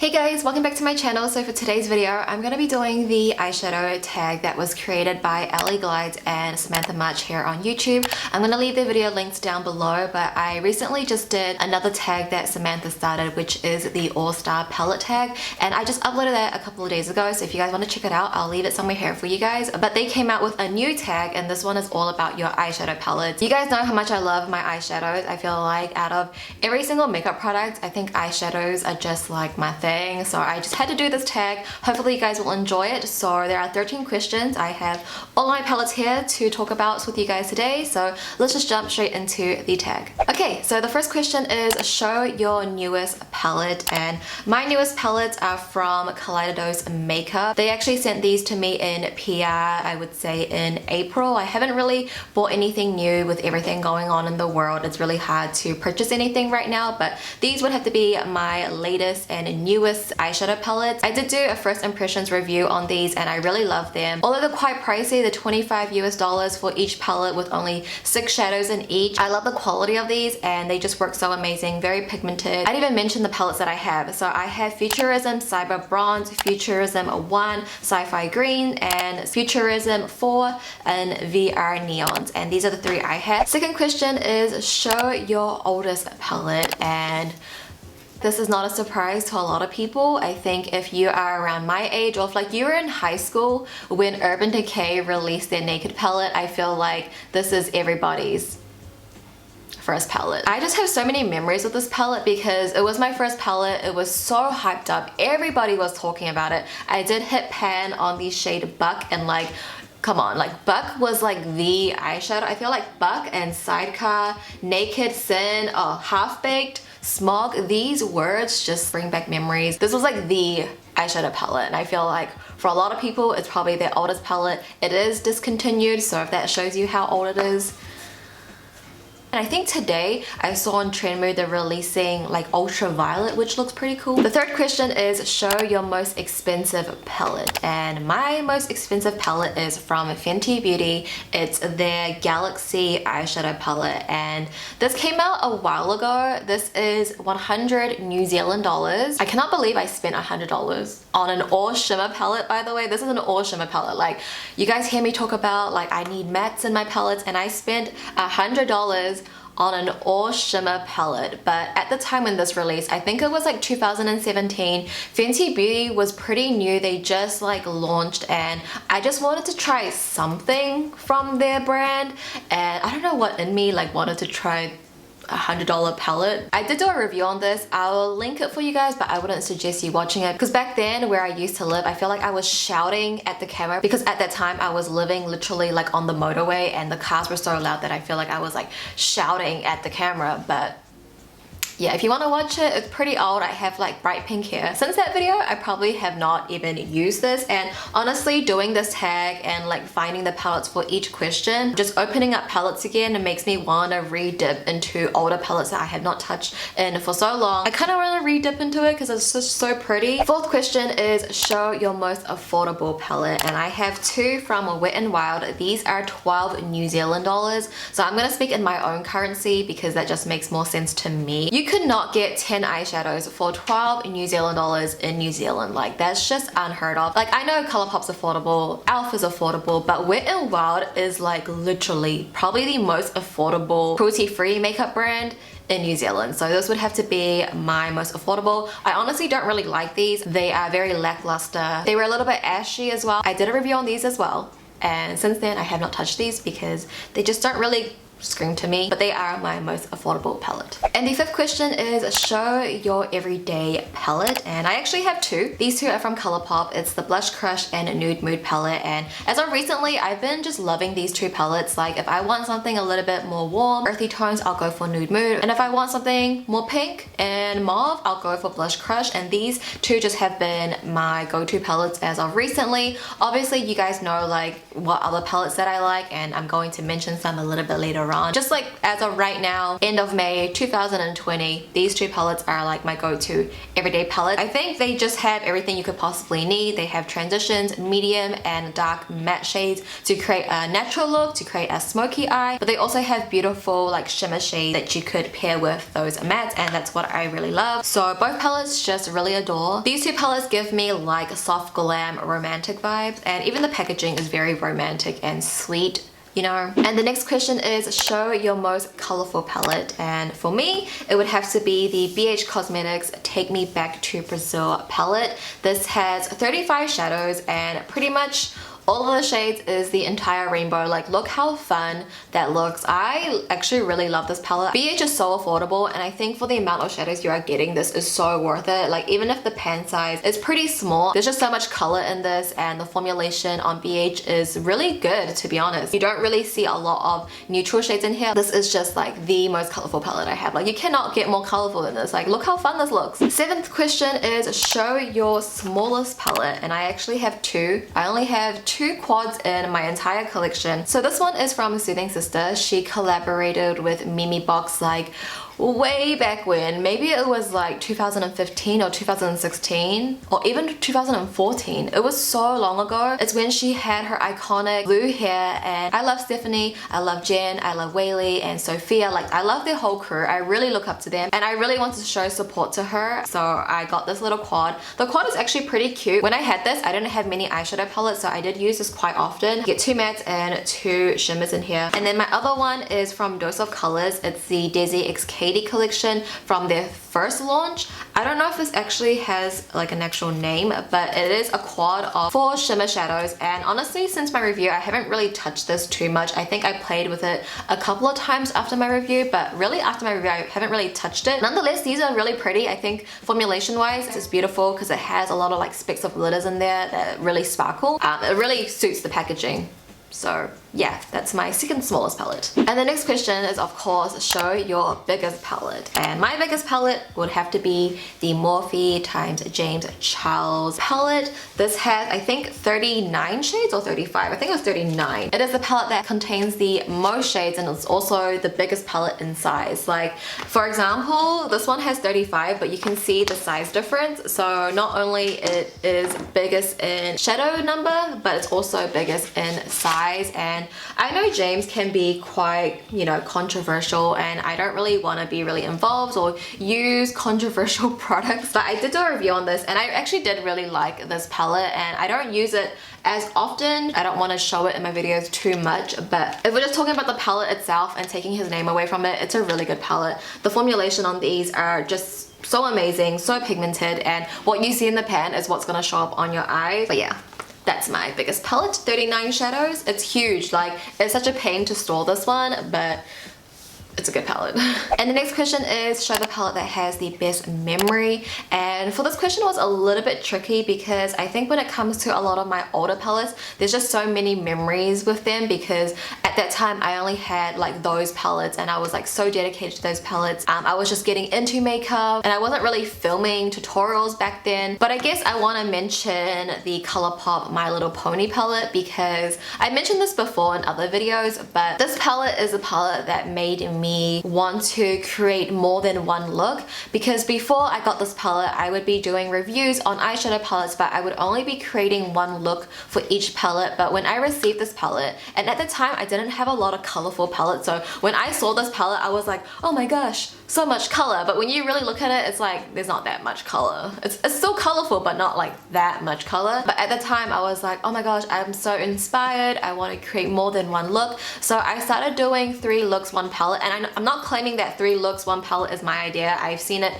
Hey guys, welcome back to my channel. So for today's video, I'm going to be doing the eyeshadow tag that was created by Ellie Glides and Samantha March here on YouTube. I'm going to leave the video links down below, but I recently just did another tag that Samantha started, which is the All-Star Palette Tag, and I just uploaded that a couple of days ago, so if you guys want to check it out, I'll leave it somewhere here for you guys. But they came out with a new tag, and this one is all about your eyeshadow palettes. You guys know how much I love my eyeshadows. I feel like out of every single makeup product, I think eyeshadows are just like my thing. So I just had to do this tag. Hopefully you guys will enjoy it. So there are 13 questions. I have all my palettes here to talk about with you guys today. So let's just jump straight into the tag. Okay, so the first question is show your newest palette, and my newest palettes are from Kaleidos Makeup. They actually sent these to me in PR, I would say in April. I haven't really bought anything new with everything going on in the world. It's really hard to purchase anything right now, but these would have to be my latest and newest eyeshadow palettes. I did do a first impressions review on these and I really love them. Although they're quite pricey, they're $25 US for each palette with only 6 shadows in each. I love the quality of these and they just work so amazing, very pigmented. I didn't even mention the palettes that I have. So I have Futurism Cyber Bronze, Futurism 1 Sci-Fi Green, and Futurism 4 and VR Neons, and these are the 3 I have. Second question is show your oldest palette, and this is not a surprise to a lot of people. I think if you are around my age, or if like you were in high school when Urban Decay released their Naked palette, I feel like this is everybody's first palette. I just have so many memories with this palette because it was my first palette. It was so hyped up. Everybody was talking about it. I did hit pan on the shade Buck, and like, come on, like Buck was like the eyeshadow. I feel like Buck and Sidecar, Naked, Sin, Half Baked, Smog, these words just bring back memories. This was like the eyeshadow palette, and I feel like for a lot of people it's probably their oldest palette. It is discontinued, so if that shows you how old it is. And I think today I saw on Trendmood they're releasing like Ultraviolet, which looks pretty cool. The third question is show your most expensive palette, and my most expensive palette is from Fenty Beauty. It's their Galaxy eyeshadow palette, and this came out a while ago. This is 100 New Zealand dollars. I cannot believe I spent $100 on an all shimmer palette, by the way. This is an all shimmer palette. Like, you guys hear me talk about like I need mattes in my palettes, and I spent $100 on an all shimmer palette. But at the time when this released, I think it was like 2017, Fenty Beauty was pretty new. They just like launched, and I just wanted to try something from their brand, and I don't know what in me like wanted to try $100 palette. I did do a review on this. I'll link it for you guys, but I wouldn't suggest you watching it because back then where I used to live, I feel like I was shouting at the camera because at that time I was living literally like on the motorway and the cars were so loud that I feel like I was like shouting at the camera. But yeah, if you want to watch it, it's pretty old. I have like bright pink hair. Since that video, I probably have not even used this, and honestly doing this tag and like finding the palettes for each question, just opening up palettes again, it makes me want to re-dip into older palettes that I have not touched in for so long. I kind of want to re-dip into it because it's just so pretty. Fourth question is show your most affordable palette, and I have 2 from Wet n Wild. These are 12 New Zealand dollars, so I'm going to speak in my own currency because that just makes more sense to me. You could not get 10 eyeshadows for 12 New Zealand dollars in New Zealand. Like, that's just unheard of. Like, I know Colourpop's affordable, Elf is affordable, but Wet n Wild is like literally probably the most affordable cruelty-free makeup brand in New Zealand. So this would have to be my most affordable. I honestly don't really like these. They are very lackluster. They were a little bit ashy as well. I did a review on these as well, and since then I have not touched these because they just don't really scream to me, but they are my most affordable palette. And the fifth question is show your everyday palette, and I actually have 2. These 2 are from Colourpop. It's the Blush Crush and Nude Mood palette, and as of recently I've been just loving these 2 palettes. Like, if I want something a little bit more warm, earthy tones, I'll go for Nude Mood, and if I want something more pink and mauve, I'll go for Blush Crush, and these 2 just have been my go-to palettes as of recently. Obviously you guys know like what other palettes that I like, and I'm going to mention some a little bit later around. Just like as of right now, end of May 2020, these two palettes are like my go-to everyday palette. I think they just have everything you could possibly need. They have transitions, medium and dark matte shades to create a natural look, to create a smoky eye, but they also have beautiful like shimmer shades that you could pair with those mattes, and that's what I really love. So both palettes just really adore. These two palettes give me like soft glam romantic vibes, and even the packaging is very romantic and sweet, you know. And the next question is, show your most colorful palette. And for me, it would have to be the BH Cosmetics Take Me Back to Brazil palette. This has 35 shadows and pretty much all of the shades is the entire rainbow. Like, look how fun that looks. I actually really love this palette. BH is so affordable, and I think for the amount of shadows you are getting, this is so worth it. Like, even if the pan size is pretty small, there's just so much color in this, and the formulation on BH is really good, to be honest. You don't really see a lot of neutral shades in here. This is just like the most colorful palette I have. Like, you cannot get more colorful than this. Like, look how fun this looks. Seventh question is, show your smallest palette. And I actually have two. I only have two quads in my entire collection. So this one is from Soothing Sister. She collaborated with memebox like way back when. Maybe it was like 2015 or 2016 or even 2014. It was so long ago. It's when she had her iconic blue hair, and I love Stephanie, I love Jen, I love Whaley and Sophia. Like, I love their whole crew. I really look up to them, and I really wanted to show support to her. So I got this little quad. The quad is actually pretty cute. When I had this, I didn't have many eyeshadow palettes, so I did use this quite often. Get two mattes and two shimmers in here. And then my other one is from Dose of Colors. It's the Desi X Katie collection from their first launch. I don't know if this actually has like an actual name, but it is a quad of 4 shimmer shadows, and honestly, since my review, I haven't really touched this too much. I think I played with it a couple of times after my review, but really after my review, I haven't really touched it. Nonetheless, these are really pretty. I think formulation wise, it's beautiful because it has a lot of like specks of glitters in there that really sparkle. It really suits the packaging. So yeah, that's my second smallest palette. And the next question is, of course, show your biggest palette. And my biggest palette would have to be the Morphe times James Charles palette. This has, I think, 39 shades or 35. I think it was 39. It is the palette that contains the most shades, and it's also the biggest palette in size. Like, for example, this one has 35, but you can see the size difference. So not only it is biggest in shadow number, but it's also biggest in size. And I know James can be quite, you know, controversial, and I don't really want to be really involved or use controversial products, but I did do a review on this, and I actually did really like this palette, and I don't use it as often. I don't want to show it in my videos too much, but if we're just talking about the palette itself and taking his name away from it, it's a really good palette. The formulation on these are just so amazing, so pigmented, and what you see in the pan is what's going to show up on your eyes. But yeah, that's my biggest palette, 39 shadows. It's huge. Like, it's such a pain to store this one, but it's a good palette. And the next question is, show the palette that has the best memory. And for this question, was a little bit tricky because I think when it comes to a lot of my older palettes, there's just so many memories with them, because at that time I only had like those palettes, and I was like so dedicated to those palettes. I was just getting into makeup, and I wasn't really filming tutorials back then. But I guess I want to mention the ColourPop My Little Pony palette, because I mentioned this before in other videos, but this palette is a palette that made me want to create more than one look. Because before I got this palette, I would be doing reviews on eyeshadow palettes, but I would only be creating one look for each palette. But when I received this palette, and at the time I didn't have a lot of colorful palettes, so when I saw this palette, I was like, oh my gosh, so much color. But when you really look at it, it's like there's not that much color. It's still colorful, but not like that much color. But at the time I was like, oh my gosh, I'm so inspired, I want to create more than one look. So I started doing 3 looks 1 palette, and I'm not claiming that 3 looks 1 palette is my idea. I've seen it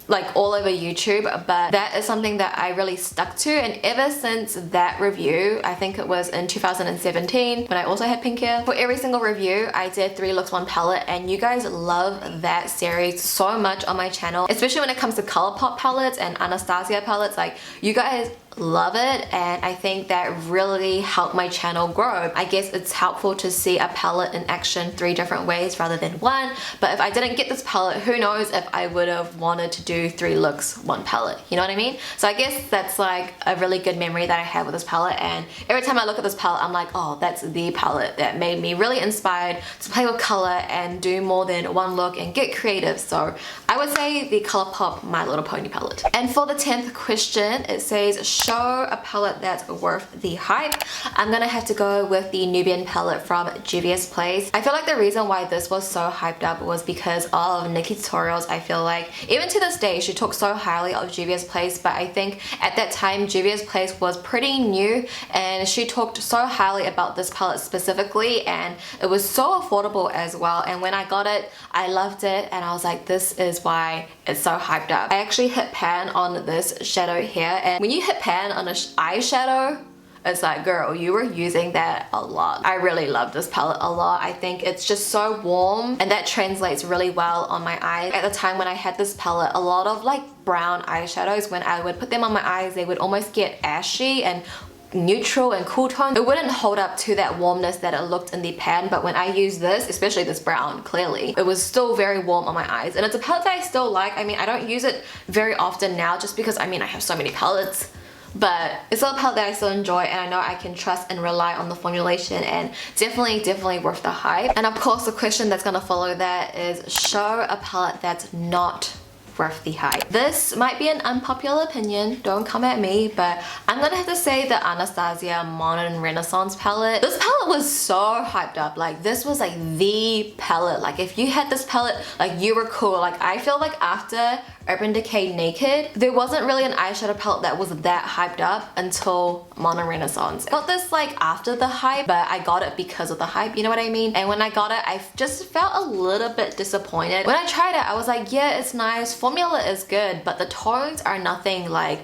like all over YouTube, but that is something that I really stuck to. And ever since that review, I think it was in 2017 when I also had pink hair, for every single review I did 3 looks 1 palette, and you guys love that series so much on my channel, especially when it comes to ColourPop palettes and Anastasia palettes. Like, you guys love it, and I think that really helped my channel grow. I guess it's helpful to see a palette in action 3 different ways rather than 1, but if I didn't get this palette, who knows if I would have wanted to do 2-3 looks, one palette, you know what I mean? So I guess that's like a really good memory that I have with this palette, and every time I look at this palette I'm like, oh, that's the palette that made me really inspired to play with color and do more than one look and get creative. So I would say the ColourPop My Little Pony palette. And for the 10th question, it says show a palette that's worth the hype. I'm gonna have to go with the Nubian palette from Juvia's Place. I feel like the reason why this was so hyped up was because of Nikki Tutorials. I feel like even to this day she talks so highly of Juvia's Place, but I think at that time Juvia's Place was pretty new and she talked so highly about this palette specifically, and it was so affordable as well. And when I got it, I loved it, and I was like, this is why it's so hyped up. I actually hit pan on this shadow here, and when you hit pan on an eyeshadow, it's like, girl, you were using that a lot. I really love this palette a lot. I think it's just so warm, and that translates really well on my eyes. At the time when I had this palette, a lot of like brown eyeshadows, when I would put them on my eyes, they would almost get ashy and neutral and cool tone. It wouldn't hold up to that warmness that it looked in the pan, but when I use this, especially this brown, clearly, it was still very warm on my eyes. And it's a palette that I still like. I mean, I don't use it very often now just because, I mean, I have so many palettes. But it's still a palette that I still enjoy, and I know I can trust and rely on the formulation, and definitely worth the hype. And of course the question that's gonna follow that is show a palette that's not worth the hype. This might be an unpopular opinion, don't come at me, but I'm gonna have to say the Anastasia Modern Renaissance palette. This palette was so hyped up. Like, this was like the palette. Like, if you had this palette, like, you were cool. Like, I feel like after Urban Decay Naked, there wasn't really an eyeshadow palette that was that hyped up until Modern Renaissance. I got this like after the hype, but I got it because of the hype, you know what I mean? And when I got it, I just felt a little bit disappointed. When I tried it, I was like, yeah, it's nice, formula is good, but the tones are nothing like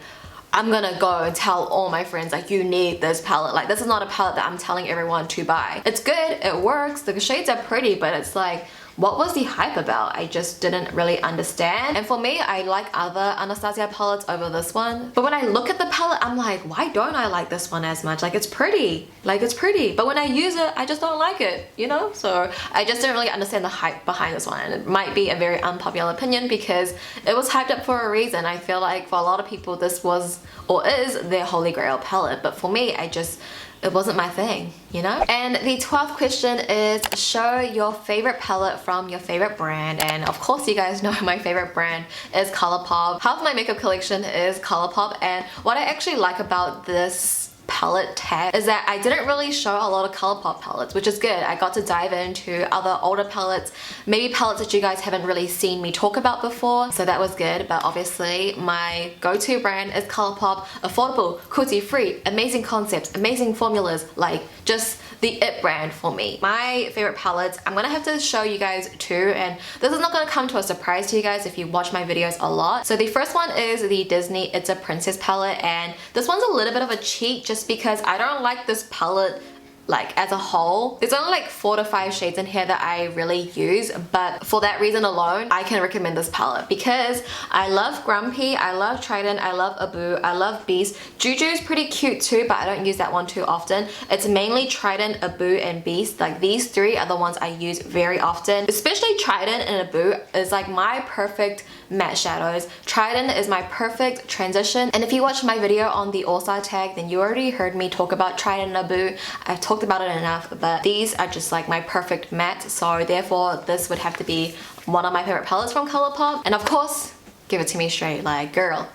I'm gonna go and tell all my friends like, you need this palette. Like, this is not a palette that I'm telling everyone to buy. It's good, it works, the shades are pretty, but it's like, what was the hype about? I just didn't really understand. And for me, I like other Anastasia palettes over this one. But when I look at the palette, I'm like, why don't I like this one as much? Like, it's pretty. Like, it's pretty. But when I use it, I just don't like it, you know? So I just didn't really understand the hype behind this one. And it might be a very unpopular opinion because it was hyped up for a reason. I feel like for a lot of people, this was or is their holy grail palette. But for me, it wasn't my thing, you know? And the 12th question is show your favorite palette from your favorite brand. And of course you guys know my favorite brand is ColourPop. Half of my makeup collection is ColourPop, and what I actually like about this palette tag is that I didn't really show a lot of ColourPop palettes, which is good. I got to dive into other older palettes, maybe palettes that you guys haven't really seen me talk about before, so that was good. But obviously my go-to brand is ColourPop. Affordable, cruelty-free, amazing concepts, amazing formulas, like just the it brand for me. My favorite palettes, I'm gonna have to show you guys too, and this is not gonna come to a surprise to you guys if you watch my videos a lot. So the first one is the Disney It's a Princess palette, and this one's a little bit of a cheat just because I don't like this palette like as a whole. There's only like 4 to 5 shades in here that I really use, but for that reason alone, I can recommend this palette because I love Grumpy, I love Trident, I love Abu, I love Beast. Juju's pretty cute too, but I don't use that one too often. It's mainly Trident, Abu, and Beast. Like, these 3 are the ones I use very often. Especially Trident and Abu is like my perfect matte shadows. Trident is my perfect transition, and if you watched my video on the All-Star tag, then you already heard me talk about Trident and Abu. I've talked about it enough, but these are just like my perfect matte, so therefore this would have to be one of my favorite palettes from ColourPop. And of course, Give It To Me Straight. Like, girl,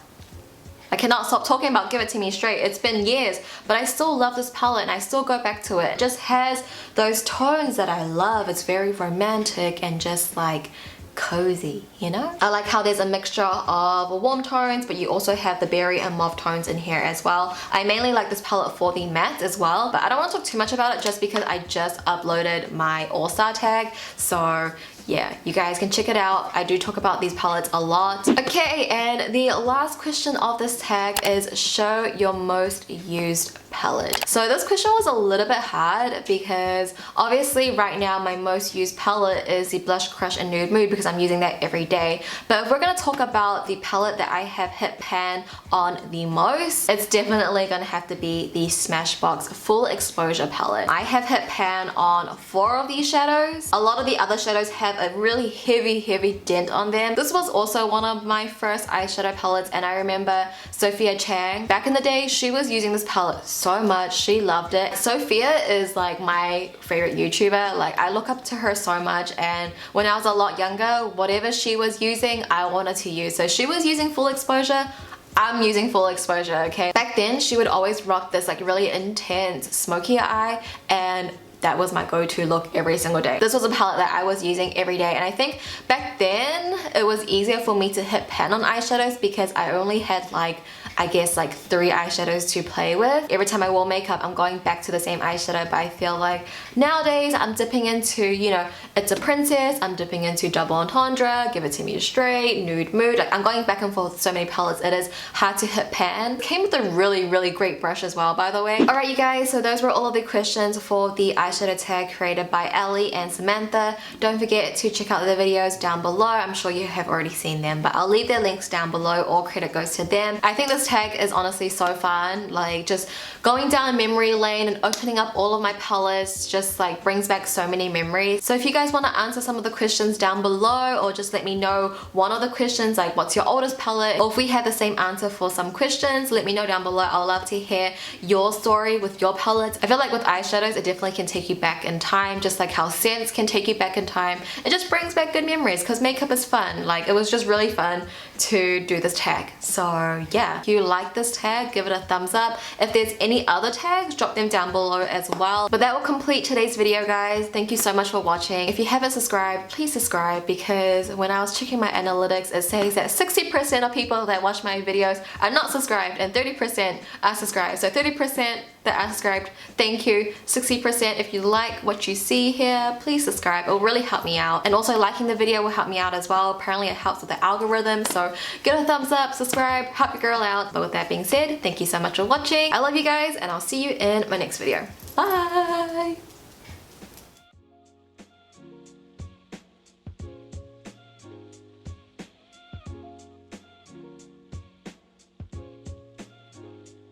I cannot stop talking about Give It To Me Straight. It's been years, but I still love this palette and I still go back to it. It just has those tones that I love. It's very romantic and just like cozy, you know? I like how there's a mixture of warm tones, but you also have the berry and mauve tones in here as well. I mainly like this palette for the matte as well, but I don't want to talk too much about it just because I just uploaded my All-Star tag. So yeah, you guys can check it out. I do talk about these palettes a lot. Okay, and the last question of this tag is show your most used palette. So this question was a little bit hard because obviously right now my most used palette is the Blush Crush and Nude Mood because I'm using that every day. But if we're gonna talk about the palette that I have hit pan on the most, it's definitely gonna have to be the Smashbox Full Exposure palette. I have hit pan on 4 of these shadows. A lot of the other shadows have have a really heavy dent on them. This was also one of my first eyeshadow palettes, and I remember Sophia Chang. Back in the day, she was using this palette so much. She loved it. Sophia is like my favorite YouTuber. Like, I look up to her so much, and when I was a lot younger, whatever she was using, I wanted to use. So she was using full exposure, I'm using full exposure, okay? Back then, she would always rock this like really intense smoky eye, and that was my go-to look every single day. This was a palette that I was using every day, and I think back then it was easier for me to hit pan on eyeshadows because I only had like, I guess like 3 eyeshadows to play with. Every time I wore makeup, I'm going back to the same eyeshadow, but I feel like nowadays I'm dipping into, you know, It's a Princess, I'm dipping into Double Entendre, Give It To Me Straight, Nude Mood. Like, I'm going back and forth with so many palettes, it is hard to hit pan. It came with a really great brush as well, by the way. Alright you guys, so those were all of the questions for the eyeshadow tag created by Ellie and Samantha. Don't forget to check out the videos down below. I'm sure you have already seen them, but I'll leave their links down below. All credit goes to them. I think this tag is honestly so fun. Like, just going down memory lane and opening up all of my palettes just like brings back so many memories. So if you guys want to answer some of the questions down below, or just let me know one of the questions, like what's your oldest palette, or if we have the same answer for some questions, let me know down below. I'd love to hear your story with your palettes. I feel like with eyeshadows, it definitely can take you back in time, just like how scents can take you back in time. It just brings back good memories because makeup is fun. Like, it was just really fun to do this tag. So yeah, if you like this tag, give it a thumbs up. If there's any other tags, drop them down below as well. But that will complete today's video, guys. Thank you so much for watching. If you haven't subscribed, please subscribe, because when I was checking my analytics, it says that 60% of people that watch my videos are not subscribed and 30% are subscribed. So 30% that are subscribed, thank you. 60%, if you like what you see here, please subscribe. It will really help me out. And also liking the video will help me out as well. Apparently it helps with the algorithm. So give it a thumbs up, subscribe, help your girl out. But with that being said, thank you so much for watching. I love you guys, and I'll see you in my next video. Bye!